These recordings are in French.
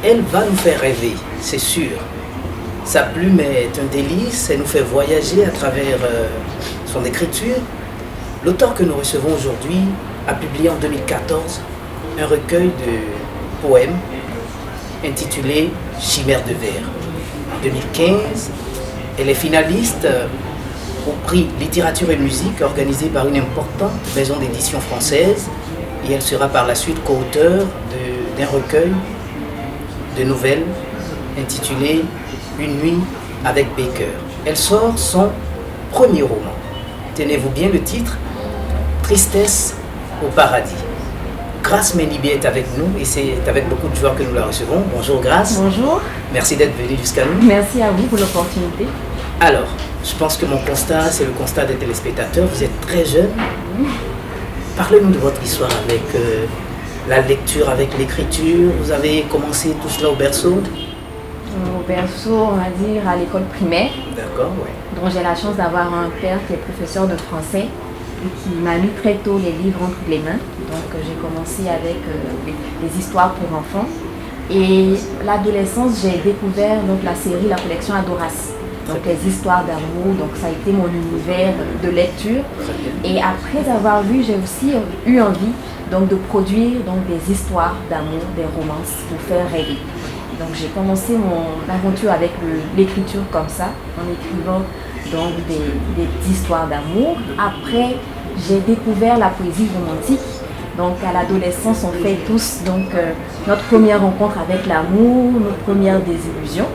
elle va nous faire rêver, c'est sûr. Sa plume est un délice, elle nous fait voyager à travers son écriture. L'auteur que nous recevons aujourd'hui a publié en 2014 un recueil de poèmes intitulé Chimère de verre. En 2015, elle est finaliste au prix Littérature et Musique organisé par une importante maison d'édition française et elle sera par la suite co-auteure d'un recueil de nouvelles intitulé Une nuit avec Baker. Elle sort son premier roman. Tenez-vous bien le titre, Tristesse au paradis. Grace Menibé est avec nous et c'est avec beaucoup de joie que nous la recevons. Bonjour Grace. Bonjour. Merci d'être venue jusqu'à nous. Merci à vous pour l'opportunité. Alors, je pense que mon constat, c'est le constat des téléspectateurs. Vous êtes très jeune. Parlez-nous de votre histoire avec la lecture, avec l'écriture. Vous avez commencé tout cela au berceau? Au berceau, on va dire à l'école primaire. D'accord, oui. Donc j'ai la chance d'avoir un père qui est professeur de français et qui m'a lu très tôt les livres entre les mains. Donc j'ai commencé avec les histoires pour enfants. Et l'adolescence, j'ai découvert donc, la série, la collection Adoras. Donc les histoires d'amour, donc ça a été mon univers de lecture. Et après avoir lu, j'ai aussi eu envie donc, de produire donc, des histoires d'amour, des romances pour faire rêver. Donc j'ai commencé mon aventure avec l'écriture comme ça, en écrivant donc des histoires d'amour. Après, j'ai découvert la poésie romantique. Donc à l'adolescence, on fait tous donc, notre première rencontre avec l'amour, nos premières désillusions.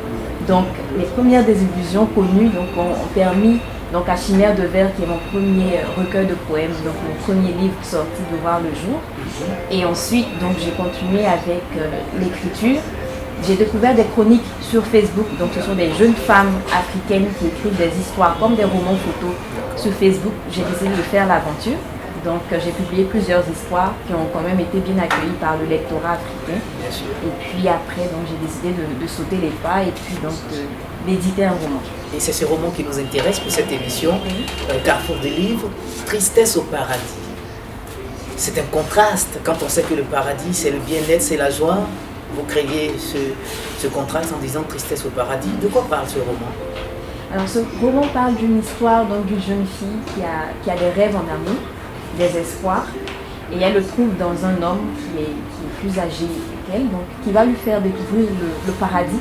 Donc les premières désillusions connues donc, ont permis donc, à Chimère de verre, qui est mon premier recueil de poèmes, donc mon premier livre sorti de voir le jour. Et ensuite, donc, j'ai continué avec l'écriture. J'ai découvert des chroniques sur Facebook, donc ce sont des jeunes femmes africaines qui écrivent des histoires comme des romans photos sur Facebook. J'ai décidé de faire l'aventure. Donc j'ai publié plusieurs histoires qui ont quand même été bien accueillies par le lectorat africain. Et puis après, donc, j'ai décidé de sauter les pas et puis donc d'éditer un roman. Et c'est ce roman qui nous intéresse pour cette émission, Carrefour des livres, Tristesse au paradis. C'est un contraste quand on sait que le paradis c'est le bien-être, c'est la joie. Vous créez ce contraste en disant Tristesse au paradis. De quoi parle ce roman? Alors ce roman parle d'une histoire d'une jeune fille qui a des rêves en amour, des espoirs, et elle le trouve dans un homme qui est plus âgé qu'elle, donc qui va lui faire découvrir le paradis,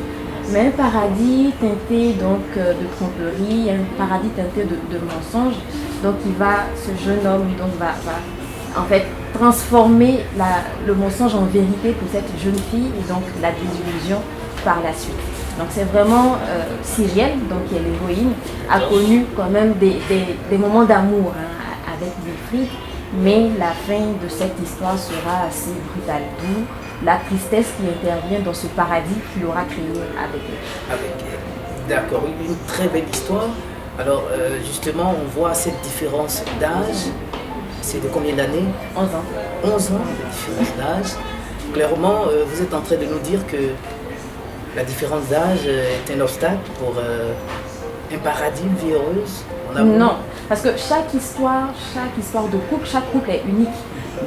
mais un paradis teinté donc de tromperie, un paradis teinté de mensonges. Donc ce jeune homme donc va en fait transformer le mensonge en vérité pour cette jeune fille et donc la désillusion par la suite. Donc c'est vraiment Cyrielle, donc qui est l'héroïne, a connu quand même des moments d'amour avec Wilfrid, mais la fin de cette histoire sera assez brutale. D'où la tristesse qui intervient dans ce paradis qu'il aura créé avec elle. Avec elle. D'accord, une très belle histoire. Alors justement, on voit cette différence d'âge. C'est de combien d'années? 11 ans. 11 ans de différence d'âge. Clairement, vous êtes en train de nous dire que la différence d'âge est un obstacle pour un paradis, une vie heureuse? Non, parce que chaque histoire de couple, chaque couple est unique.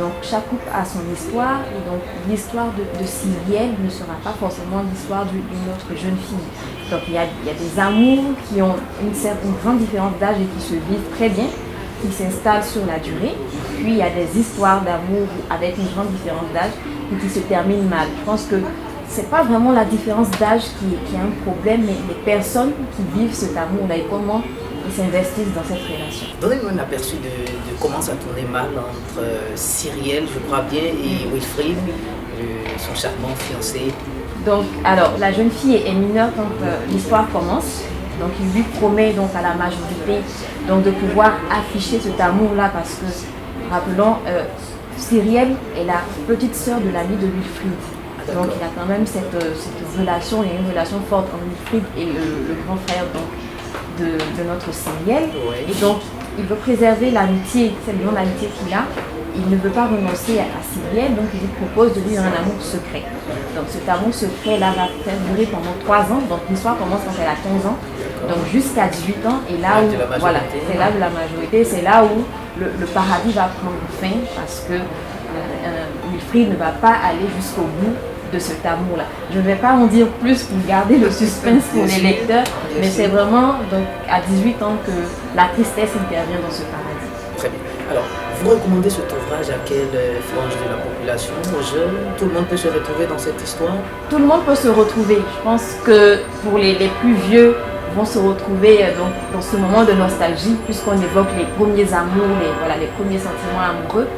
Donc chaque couple a son histoire et donc l'histoire de Cyrielle ne sera pas forcément l'histoire d'une autre jeune fille. Donc il y a des amours qui ont une grande différence d'âge et qui se vivent très bien, qui s'installent sur la durée. Puis il y a des histoires d'amour avec une grande différence d'âge et qui se terminent mal. Je pense que c'est pas vraiment la différence d'âge qui est un problème, mais les personnes qui vivent cet amour-là et comment ils s'investissent dans cette relation. Donnez-nous un aperçu de comment ça tournait mal entre Cyrielle, je crois bien, et Wilfrid, son charmant fiancé. Donc, alors, la jeune fille est mineure quand l'histoire commence. Donc, il lui promet donc à la majorité donc, de pouvoir afficher cet amour-là parce que, rappelons, Cyrielle est la petite sœur de l'ami de Wilfrid. Donc, il y a quand même cette relation, il y a une relation forte entre Wilfrid et le grand frère donc, de notre Cyrielle. Ouais. Et donc, il veut préserver l'amitié, c'est le nom d'amitié qu'il a. Il ne veut pas renoncer à Cyrielle, donc il lui propose de lui un amour secret. Donc cet amour secret-là va faire durer pendant 3 ans. Donc l'histoire commence quand elle a 15 ans, donc jusqu'à 18 ans. Et là où, voilà, c'est là où la majorité, c'est là où le paradis va prendre fin parce que Wilfrid ne va pas aller jusqu'au bout de cet amour-là. Je ne vais pas en dire plus pour garder le suspense pour les lecteurs, mais c'est vraiment donc, à 18 ans que la tristesse intervient dans ce paradis. Très bien. Alors, vous recommandez cet ouvrage à quelle frange de la population, aux jeunes? Tout le monde peut se retrouver dans cette histoire? Tout le monde peut se retrouver. Je pense que pour les plus vieux, vont se retrouver donc, dans ce moment de nostalgie, puisqu'on évoque les premiers amours, les premiers sentiments amoureux.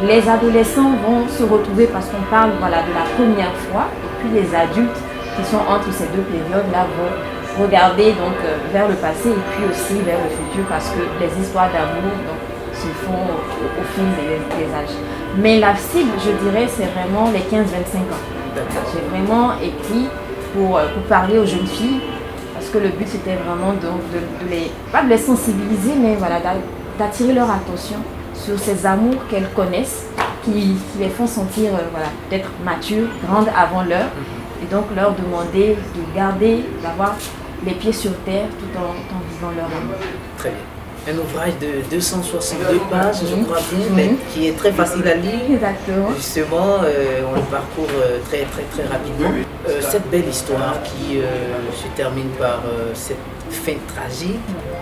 Les adolescents vont se retrouver parce qu'on parle de la première fois, et puis les adultes qui sont entre ces deux périodes-là vont regarder donc, vers le passé et puis aussi vers le futur, parce que les histoires d'amour se font au fil des âges. Mais la cible, je dirais, c'est vraiment les 15-25 ans. J'ai vraiment écrit pour parler aux jeunes filles, parce que le but c'était vraiment donc pas de les sensibiliser, mais voilà, d'attirer leur attention sur ces amours qu'elles connaissent, qui les font sentir peut-être matures, grandes avant l'heure, et donc leur demander d'avoir les pieds sur terre tout en vivant leur amour. Très bien. Un ouvrage de 262 pages, je crois bien, mais qui est très facile à lire. Exactement. Justement, on le parcourt très rapidement. Cette belle histoire qui se termine par cette fin tragique,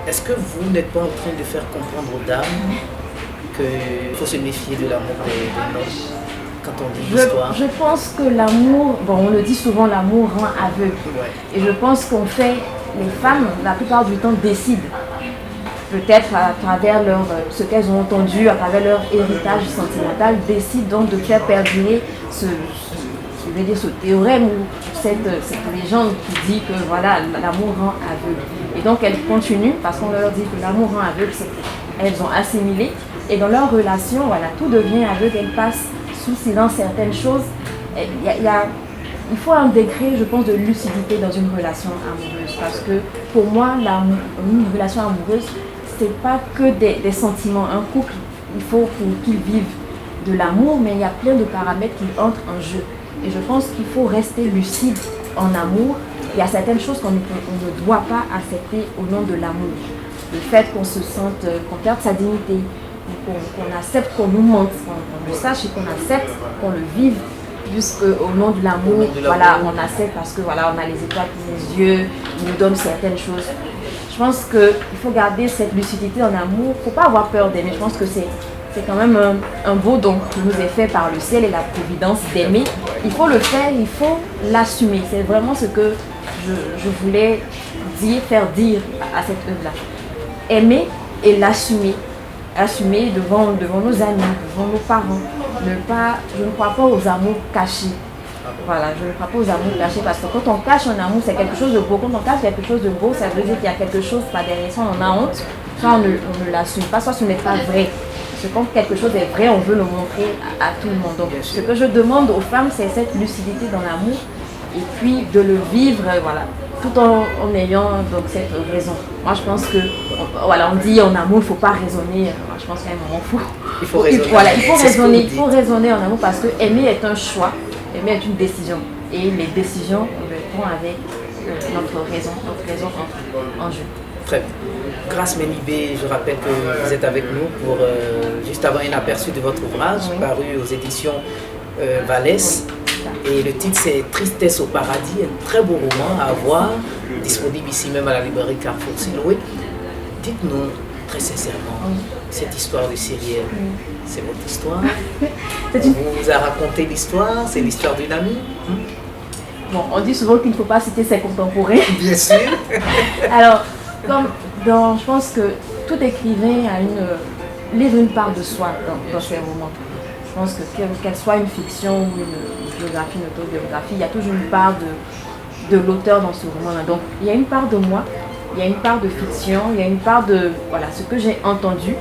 est-ce que vous n'êtes pas en train de faire comprendre aux dames qu'il faut se méfier de l'amour des noces quand on dit l'histoire? Je pense que l'amour, on le dit souvent, l'amour rend aveugle. Ouais. Et je pense qu'en fait, les femmes, la plupart du temps, décident. Peut-être à travers ce qu'elles ont entendu, à travers leur héritage sentimental, décident donc de faire perdurer ce théorème ou cette légende qui dit que l'amour rend aveugle. Et donc elles continuent parce qu'on leur dit que l'amour rend aveugle, elles ont assimilé. Et dans leur relation, tout devient aveugle, elles passent sous silence certaines choses. Il faut un degré, je pense, de lucidité dans une relation amoureuse. Parce que pour moi, une relation amoureuse, c'est pas que des sentiments. Un couple, il faut pour qu'ils vivent de l'amour, mais il y a plein de paramètres qui entrent en jeu. Et je pense qu'il faut rester lucide en amour. Il y a certaines choses qu'on ne doit pas accepter au nom de l'amour. Le fait qu'on se sente, qu'on perde sa dignité, qu'on accepte qu'on nous mente, qu'on le sache et qu'on accepte qu'on le vive, jusqu'au nom de l'amour, on accepte parce que on a les étoiles pour les yeux, il nous donne certaines choses. Je pense qu'il faut garder cette lucidité en amour. Il ne faut pas avoir peur d'aimer. Je pense que c'est quand même un beau don qui nous est fait par le ciel et la providence d'aimer. Il faut le faire, il faut l'assumer. C'est vraiment ce que je voulais faire dire à cette œuvre-là. Aimer et l'assumer. Assumer devant nos amis, devant nos parents. Je ne crois pas aux amours cachés. Je ne crois pas aux amours cachés parce que quand on cache un amour, c'est quelque chose de beau. Quand on cache quelque chose de beau, ça veut dire qu'il y a quelque chose pas derrière. Soit on en a honte, soit on ne l'assume pas, soit ce n'est pas vrai. Parce que quand quelque chose est vrai, on veut le montrer à tout le monde. Donc ce que je demande aux femmes, c'est cette lucidité dans l'amour et puis de le vivre, tout en ayant donc cette raison. Moi je pense que, on dit en amour, il ne faut pas raisonner. Moi, je pense qu'à un moment, il faut raisonner en amour parce que aimer est un choix. Aimer est une décision et les décisions vont avec notre raison en jeu. Très bien. Grâce Menibé, je rappelle que vous êtes avec nous pour juste avoir un aperçu de votre ouvrage paru aux éditions Vallès. Et le titre c'est Tristesse au paradis, un très beau roman à voir, disponible ici même à la librairie Carrefour Siloué. Dites-nous très sincèrement, cette histoire de Cyrielle, c'est votre histoire? On vous a raconté l'histoire, c'est l'histoire d'une amie? On dit souvent qu'il ne faut pas citer ses contemporains. Bien sûr. Alors, je pense que tout écrivain livre une part de soi dans ses romans. Je pense que qu'elle soit une fiction ou une biographie, une autobiographie, il y a toujours une part de l'auteur dans ce roman-là. Donc, il y a une part de moi, il y a une part de fiction, il y a une part de ce que j'ai entendu.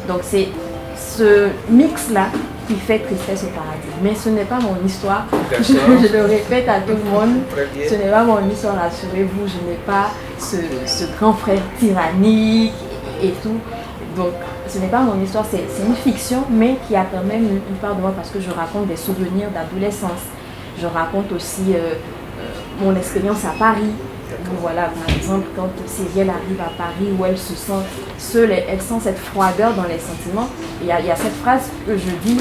Donc, c'est ce mix-là qui fait Tristesse au paradis. Mais ce n'est pas mon histoire. Je le répète à tout le monde. Ce n'est pas mon histoire, rassurez-vous. Je n'ai pas ce grand frère tyrannique et tout. Donc, ce n'est pas mon histoire, c'est une fiction, mais qui a quand même une part de moi parce que je raconte des souvenirs d'adolescence. Je raconte aussi mon expérience à Paris. Donc, par exemple, quand Cyrielle arrive à Paris où elle se sent seule, elle sent cette froideur dans les sentiments. Il y a cette phrase que je dis,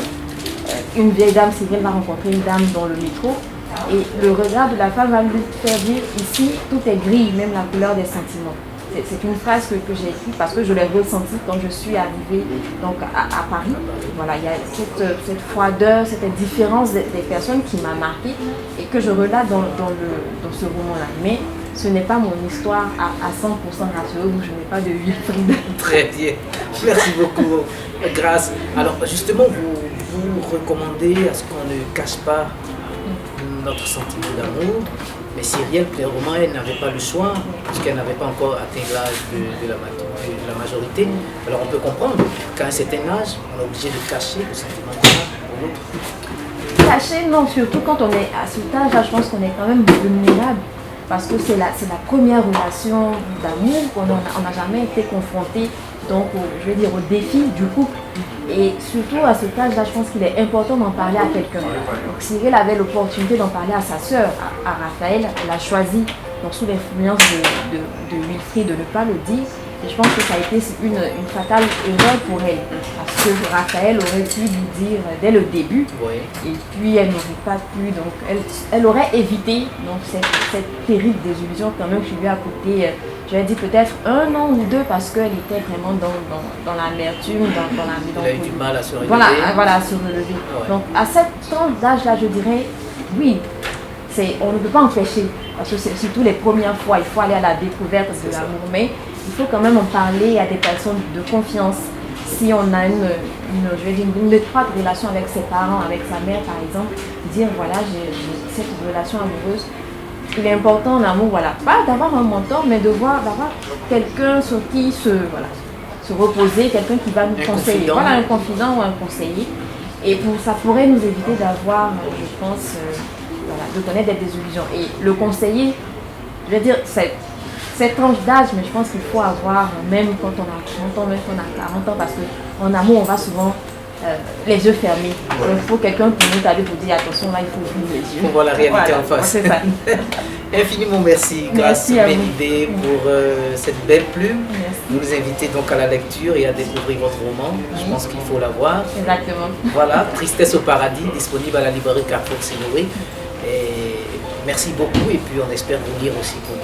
une vieille dame, Cyrielle va rencontrer une dame dans le métro Et le regard de la femme va lui faire dire ici, tout est gris, même la couleur des sentiments. C'est une phrase que j'ai écrite parce que je l'ai ressentie quand je suis arrivée donc, à Paris. Voilà, il y a cette froideur, cette différence des personnes qui m'a marquée et que je relate dans ce roman-là. Mais ce n'est pas mon histoire à 100% rassureuse où je n'ai pas de Wilfried. Très bien. Merci beaucoup, Grâce. Alors, justement, vous recommandez à ce qu'on ne cache pas notre sentiment d'amour. Mais Cyrielle, clairement, elle n'avait pas le choix, puisqu'elle n'avait pas encore atteint l'âge de la majorité. Alors on peut comprendre qu'à un certain âge, on est obligé de cacher le sentiment d'amour pour l'autre. Cacher, non, surtout quand on est à cet âge-là, je pense qu'on est quand même vulnérable. Parce que c'est la première relation d'amour, on n'a jamais été confronté donc, au défi du couple. Et surtout à cet âge-là, je pense qu'il est important d'en parler à quelqu'un. Donc Cyrielle avait l'opportunité d'en parler à sa sœur, à Raphaël. Elle a choisi, donc, sous l'influence de Wilfried, de ne pas le dire. Et je pense que ça a été une fatale erreur pour elle. Parce que Raphaël aurait pu lui dire dès le début. Oui. Et puis elle n'aurait pas pu. Donc elle aurait évité donc, cette terrible désillusion quand même qui lui a coûté, je vais dire peut-être 1 an ou 2 parce qu'elle était vraiment dans l'amertume, dans la mélancolie. Elle a eu du mal à se relever. Voilà, à se relever. Ouais. Donc à cette tranche d'âge-là, je dirais, oui, on ne peut pas empêcher. Parce que c'est surtout les premières fois, il faut aller à la découverte de l'amour. Mais il faut quand même en parler à des personnes de confiance. Si on a une étroite relation avec ses parents, avec sa mère par exemple, dire voilà, j'ai cette relation amoureuse. Il est important en amour, voilà, pas d'avoir un mentor, mais d'avoir quelqu'un sur qui se reposer, quelqu'un qui va nous conseiller. Confident. Voilà, un confident ou un conseiller. Et ça pourrait nous éviter d'avoir, je pense, de connaître des désillusions. Et le conseiller, je vais dire, cette tranche d'âge, mais je pense qu'il faut avoir, même quand on a 30 ans, même quand on a 40 ans, parce qu'en amour, on va souvent les yeux fermés. Ouais. Donc, il faut quelqu'un pour nous garder pour dire attention, là, il faut ouvrir les yeux. Il faut voir la réalité en face. C'est ça. Infiniment merci, Grâce Ménidé, pour cette belle plume. Merci. Vous nous invitez donc à la lecture et à découvrir votre roman. Je pense qu'il faut la voir. Exactement. Voilà, Tristesse au paradis, disponible à la librairie Carrefour Sinouri. Et merci beaucoup et puis on espère vous lire aussi pour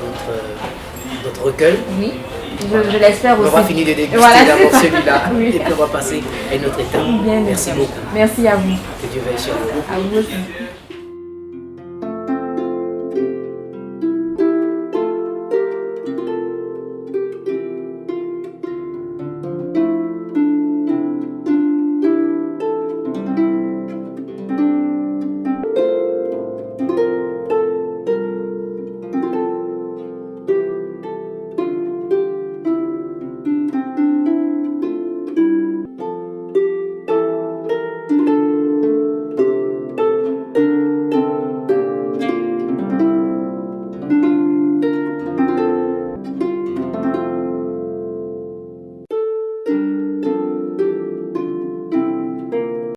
d'autres recueils. Oui, je l'espère aussi. On va finir de déguster d'abord celui-là oui. Et puis on va passer à une autre étape. Bien, merci beaucoup. Merci à vous. Que Dieu veille sur vous. À vous aussi.